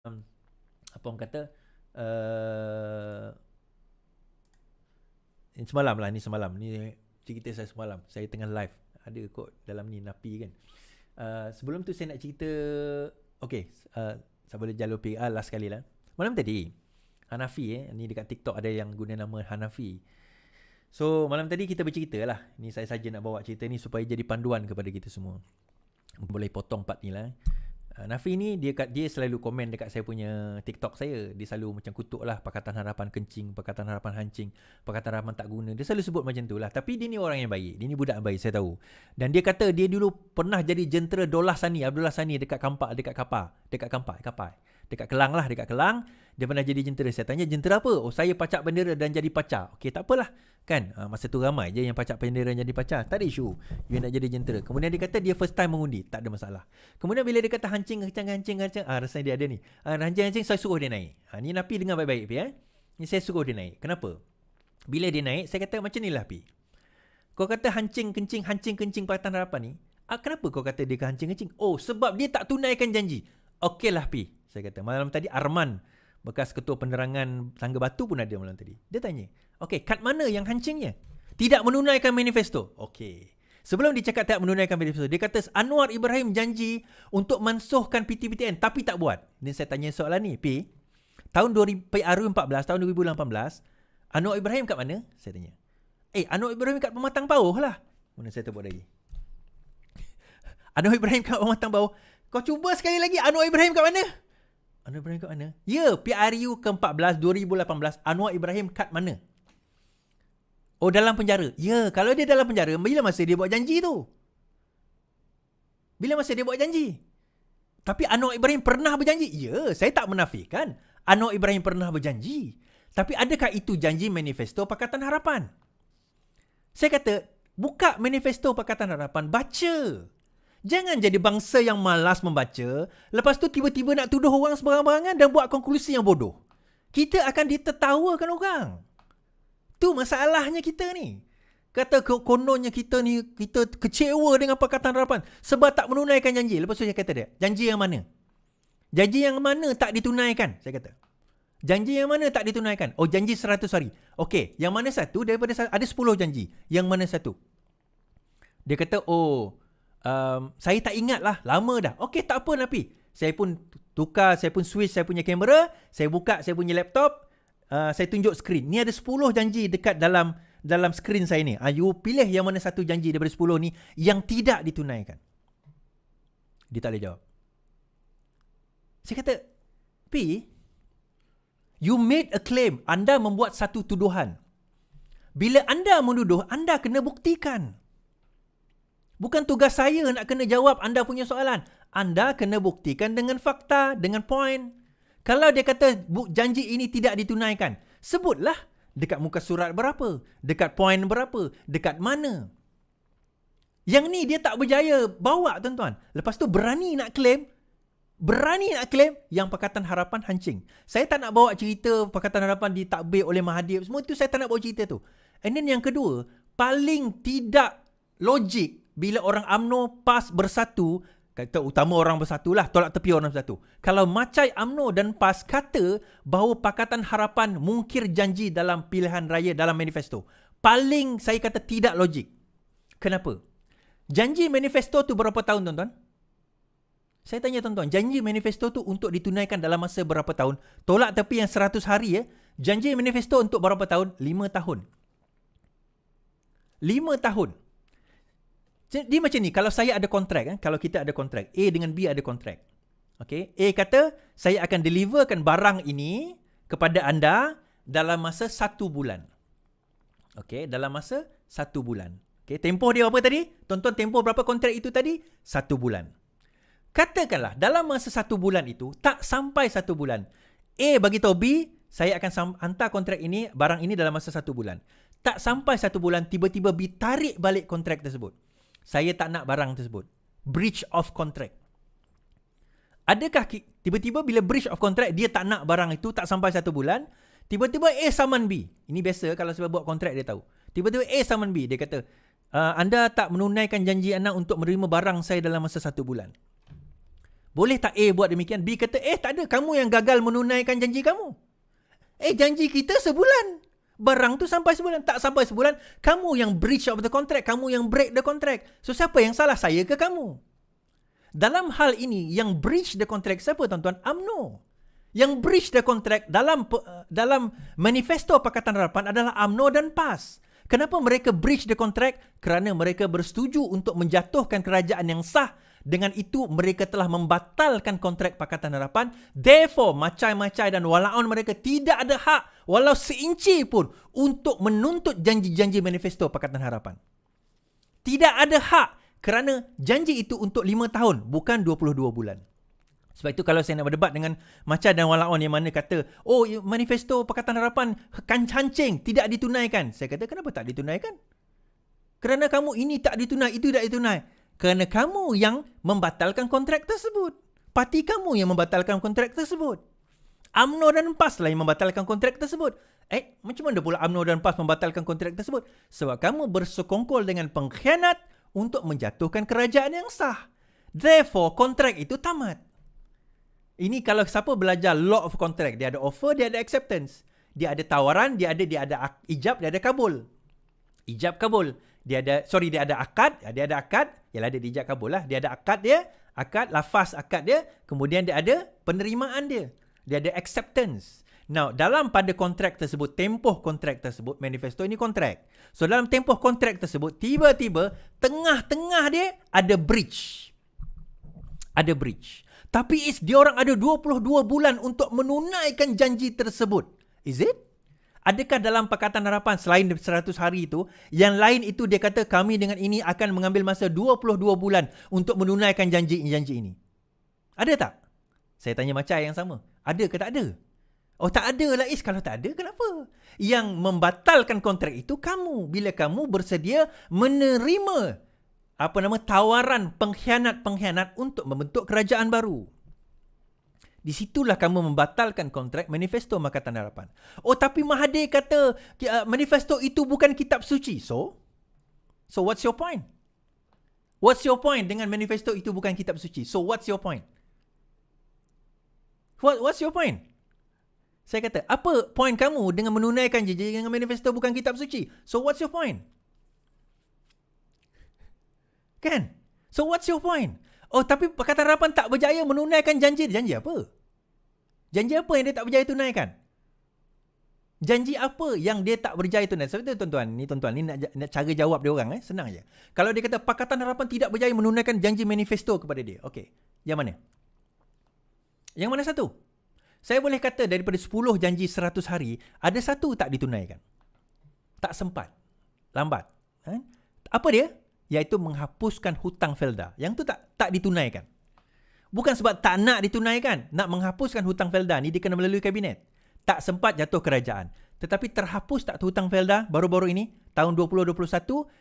apa orang kata, semalam lah, ni cerita saya semalam. Saya tengah live, ada kot dalam ni Napi kan. Sebelum tu saya nak cerita, okay, saya boleh jalur last sekali lah. Malam tadi Hanafi ni dekat TikTok ada yang guna nama Hanafi. So malam tadi kita bercerita lah. Ni saya saja nak bawa cerita ni supaya jadi panduan kepada kita semua. Boleh potong part ni lah. Nafi ni dia selalu komen dekat saya punya TikTok saya. Dia selalu macam kutuk lah Pakatan Harapan kencing, Pakatan Harapan hancing, Pakatan Harapan tak guna. Dia selalu sebut macam tu lah. Tapi dia ni orang yang baik. Dia ni budak yang baik, saya tahu. Dan dia kata dia dulu pernah jadi jentera Abdullah Sani dekat Kelang lah, dekat Kelang. Dia pernah jadi jentera. Saya tanya, jentera apa? Oh, saya pacak bendera dan jadi pacar. Okey, tak apalah. Kan? Masa tu ramai je yang pacak bendera dan jadi pacar. Tak ada isu. Dia nak jadi jentera. Kemudian dia kata dia first time mengundi. Tak ada masalah. Kemudian bila dia kata hancing. Rasanya dia ada ni. Hancing, saya suruh dia naik. Ni Napi dengar baik-baik. Ni saya suruh dia naik. Kenapa? Bila dia naik, saya kata macam ni lah Pi. Kau kata hancing kencing Pakatan Harapan ni. Kenapa kau kata dia hancing kencing? Oh, sebab dia tak tunaikan janji. Okey lah Pi. Saya kata, malam tadi Arman, bekas ketua penerangan Tangga Batu pun ada malam tadi. Dia tanya, okey, kat mana yang hancingnya? Tidak menunaikan manifesto. Okey. Sebelum dia cakap tak menunaikan manifesto, dia kata Anwar Ibrahim janji untuk mansuhkan PTPTN tapi tak buat. Ni saya tanya soalan ni, Pi. Tahun 2014, tahun 2018, Anwar Ibrahim kat mana? Saya tanya. Anwar Ibrahim kat Pematang Pauh lah. Mana saya tebuk lagi? Anwar Ibrahim kat Pematang Pauh. Kau cuba sekali lagi, Anwar Ibrahim kat mana? Anwar Ibrahim kat mana? Ya, PRU ke-14 2018, Anwar Ibrahim kat mana? Oh, dalam penjara. Ya, kalau dia dalam penjara, bila masa dia buat janji tu? Bila masa dia buat janji? Tapi Anwar Ibrahim pernah berjanji? Ya, saya tak menafikan Anwar Ibrahim pernah berjanji. Tapi adakah itu janji manifesto Pakatan Harapan? Saya kata, buka manifesto Pakatan Harapan, baca. Jangan jadi bangsa yang malas membaca, lepas tu tiba-tiba nak tuduh orang sebarang-barangan dan buat konklusi yang bodoh. Kita akan ditertawakan orang. Tu masalahnya kita ni. Kata kononnya kita kecewa dengan Pakatan Harapan sebab tak menunaikan janji. Lepas tu saya kata dia, janji yang mana? Janji yang mana tak ditunaikan? Saya kata. Janji yang mana tak ditunaikan? Oh, janji 100 hari. Okey, yang mana satu? Daripada ada 10 janji. Yang mana satu? Dia kata, saya tak ingat lah. Lama dah. Okey, tak apa Napi. Saya pun tukar, saya pun switch saya punya kamera. Saya buka saya punya laptop. Saya tunjuk skrin. Ni ada 10 janji dekat dalam skrin saya ni. You pilih yang mana satu janji daripada 10 ni yang tidak ditunaikan. Dia tak boleh jawab. Saya kata, Pi, you made a claim. Anda membuat satu tuduhan. Bila anda menuduh, anda kena buktikan. Bukan tugas saya nak kena jawab anda punya soalan. Anda kena buktikan dengan fakta, dengan poin. Kalau dia kata janji ini tidak ditunaikan, sebutlah dekat muka surat berapa, dekat poin berapa, dekat mana. Yang ni dia tak berjaya bawa tuan-tuan. Lepas tu berani nak claim yang Pakatan Harapan hancing. Saya tak nak bawa cerita Pakatan Harapan ditakbir oleh Mahathir. Semua tu saya tak nak bawa cerita tu. And then yang kedua, paling tidak logik bila orang UMNO PAS bersatu, kata utama orang bersatu lah, tolak tepi orang bersatu. Kalau Macai UMNO dan PAS kata bahawa Pakatan Harapan mungkir janji dalam pilihan raya dalam manifesto, paling saya kata tidak logik. Kenapa? Janji manifesto tu berapa tahun tuan-tuan? Saya tanya tuan-tuan, janji manifesto tu untuk ditunaikan dalam masa berapa tahun? Tolak tepi yang 100 hari janji manifesto untuk berapa tahun? 5 tahun. 5 tahun. Dia macam ni, kalau saya ada kontrak, kalau kita ada kontrak, A dengan B ada kontrak. Okay? A kata, saya akan deliverkan barang ini kepada anda dalam masa 1 bulan. Okay? Dalam masa 1 bulan. Okay? Tempoh dia apa tadi? Tonton tempoh berapa kontrak itu tadi? 1 bulan. Katakanlah, dalam masa 1 bulan itu, tak sampai 1 bulan. A bagi tahu B, saya akan hantar kontrak ini, barang ini dalam masa 1 bulan. Tak sampai 1 bulan, tiba-tiba B tarik balik kontrak tersebut. Saya tak nak barang tersebut. Breach of contract. Adakah tiba-tiba bila breach of contract, dia tak nak barang itu, tak sampai 1 bulan, tiba-tiba A saman B. Ini biasa kalau sebab buat kontrak dia tahu. Tiba-tiba A saman B. Dia kata, anda tak menunaikan janji anda untuk menerima barang saya dalam masa 1 bulan. Boleh tak A buat demikian? B kata, tak ada. Kamu yang gagal menunaikan janji kamu. Janji kita sebulan. Barang tu sampai sebulan. Tak sampai sebulan, kamu yang breach of the contract. Kamu yang break the contract. So, siapa yang salah? Saya ke kamu? Dalam hal ini, yang breach the contract siapa, tuan-tuan? UMNO. Yang breach the contract dalam manifesto Pakatan Harapan adalah UMNO dan PAS. Kenapa mereka breach the contract? Kerana mereka bersetuju untuk menjatuhkan kerajaan yang sah. Dengan itu, mereka telah membatalkan kontrak Pakatan Harapan. Therefore, Macai-Macai dan Walaun mereka tidak ada hak, walau seinci pun, untuk menuntut janji-janji manifesto Pakatan Harapan. Tidak ada hak, kerana janji itu untuk 5 tahun, bukan 22 bulan. Sebab itu kalau saya nak berdebat dengan Macai dan Walaun yang mana kata, manifesto Pakatan Harapan hancing, tidak ditunaikan. Saya kata, kenapa tak ditunaikan? Kerana kamu ini tak ditunai, itu tak ditunai. Kerana kamu yang membatalkan kontrak tersebut. Parti kamu yang membatalkan kontrak tersebut. UMNO dan PAS lah yang membatalkan kontrak tersebut. Macam mana pula UMNO dan PAS membatalkan kontrak tersebut? Sebab kamu bersekongkol dengan pengkhianat untuk menjatuhkan kerajaan yang sah. Therefore, kontrak itu tamat. Ini kalau siapa belajar law of contract, dia ada offer, dia ada acceptance. Dia ada tawaran, dia ada ijab, dia ada kabul. Ijab kabul. Dia ada akad, ialah dia ijab kabul lah. Dia ada akad dia, lafaz akad dia, kemudian dia ada penerimaan dia. Dia ada acceptance. Now, dalam pada kontrak tersebut, tempoh kontrak tersebut, manifesto ini kontrak. So, dalam tempoh kontrak tersebut, tiba-tiba, tengah-tengah dia ada breach. Ada breach. Tapi diorang ada 22 bulan untuk menunaikan janji tersebut. Is it? Adakah dalam Pakatan Harapan selain 100 hari itu, yang lain itu dia kata kami dengan ini akan mengambil masa 22 bulan untuk menunaikan janji-janji ini? Ada tak? Saya tanya Macai yang sama. Ada ke tak ada? Tak ada lah Kalau tak ada, kenapa? Yang membatalkan kontrak itu kamu. Bila kamu bersedia menerima tawaran pengkhianat-pengkhianat untuk membentuk kerajaan baru. Di situlah kamu membatalkan kontrak manifesto Pakatan Harapan. Tapi Mahathir kata manifesto itu bukan kitab suci. So what's your point? What's your point dengan manifesto itu bukan kitab suci? So what's your point? What's your point? Saya kata, apa point kamu dengan menunaikan janji dengan manifesto bukan kitab suci? So what's your point? Kan? So what's your point? Tapi Pakatan Harapan tak berjaya menunaikan janji. Janji apa? Janji apa yang dia tak berjaya tunaikan? Janji apa yang dia tak berjaya tunaikan? Sebab itu tuan-tuan, ni nak cara jawab dia orang. Senang je. Kalau dia kata Pakatan Harapan tidak berjaya menunaikan janji manifesto kepada dia. Okey. Yang mana? Yang mana satu? Saya boleh kata daripada 10 janji 100 hari, ada satu tak ditunaikan. Tak sempat. Lambat. Apa dia? Iaitu menghapuskan hutang Felda. Yang tu tak ditunaikan. Bukan sebab tak nak ditunaikan. Nak menghapuskan hutang Felda ni dia kena melalui kabinet. Tak sempat jatuh kerajaan. Tetapi terhapus tak hutang Felda baru-baru ini, tahun 2021,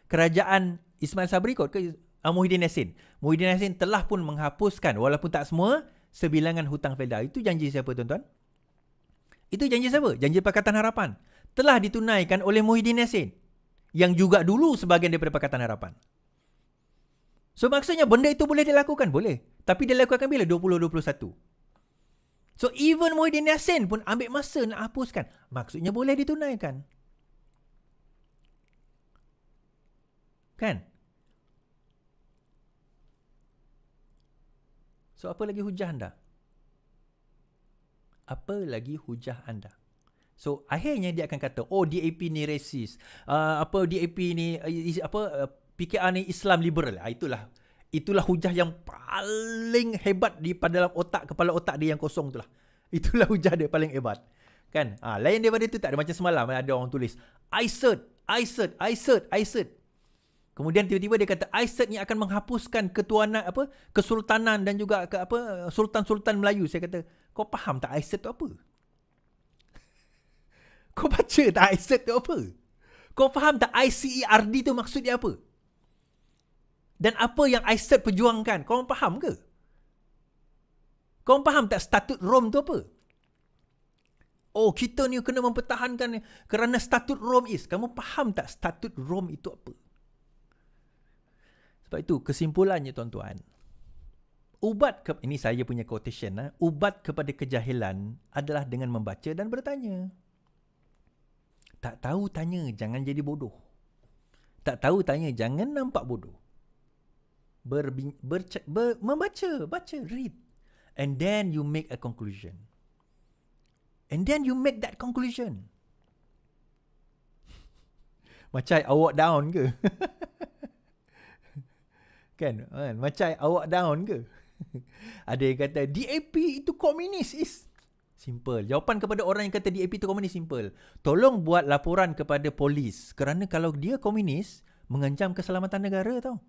kerajaan Ismail Sabri kot ke Muhyiddin Yassin. Muhyiddin Yassin telah pun menghapuskan, walaupun tak semua, sebilangan hutang Felda. Itu janji siapa tuan-tuan? Itu janji siapa? Janji Pakatan Harapan. Telah ditunaikan oleh Muhyiddin Yassin. Yang juga dulu sebahagian daripada Pakatan Harapan. So maksudnya benda itu boleh dilakukan? Boleh. Tapi dia lakukan bila? 2021. So even Muhyiddin Yassin pun ambil masa nak hapuskan. Maksudnya boleh ditunaikan. Kan? So apa lagi hujah anda? Apa lagi hujah anda? So akhirnya dia akan kata, DAP ni racist. DAP ni PKR ni Islam liberal. Itulah hujah yang paling hebat di dalam kepala otak dia yang kosong itulah. Itulah hujah dia paling hebat. Kan? Lain daripada itu tak ada. Macam semalam ada orang tulis, I cert. Kemudian tiba-tiba dia kata I cert ni akan menghapuskan ketuanan kesultanan dan juga sultan-sultan Melayu. Saya kata, kau faham tak I cert tu apa? Kau baca tak I cert tu apa? Kau faham tak ICERD tu maksud dia apa? Dan apa yang I cert perjuangkan? Kau faham ke? Kau faham tak statut Rom tu apa? Kita ni kena mempertahankan kerana statut Rom Kamu faham tak statut Rom itu apa? Sebab itu kesimpulannya tuan-tuan, ini saya punya quotation, ubat kepada kejahilan adalah dengan membaca dan bertanya. Tak tahu tanya, jangan jadi bodoh. Tak tahu tanya, jangan nampak bodoh. Membaca, baca, read. And then you make a conclusion. And then you make that conclusion. Macam awak down ke? Kan? Macam awak down ke? Ada yang kata DAP itu komunis. Is simple. Jawapan kepada orang yang kata DAP itu komunis simple. Tolong buat laporan kepada polis. Kerana kalau dia komunis, mengancam keselamatan negara tau.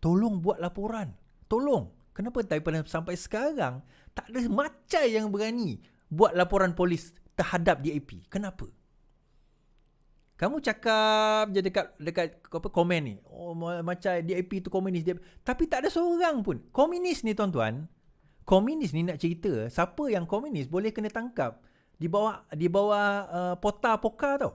Tolong buat laporan. Tolong. Kenapa daripada sampai sekarang tak ada macam yang berani buat laporan polis terhadap DAP? Kenapa? Kamu cakap je dekat komen ni. Oh, macam DAP tu komunis. Tapi tak ada seorang pun. Komunis ni tuan-tuan. Komunis ni nak cerita. Siapa yang komunis boleh kena tangkap. Di bawah pota poka tau.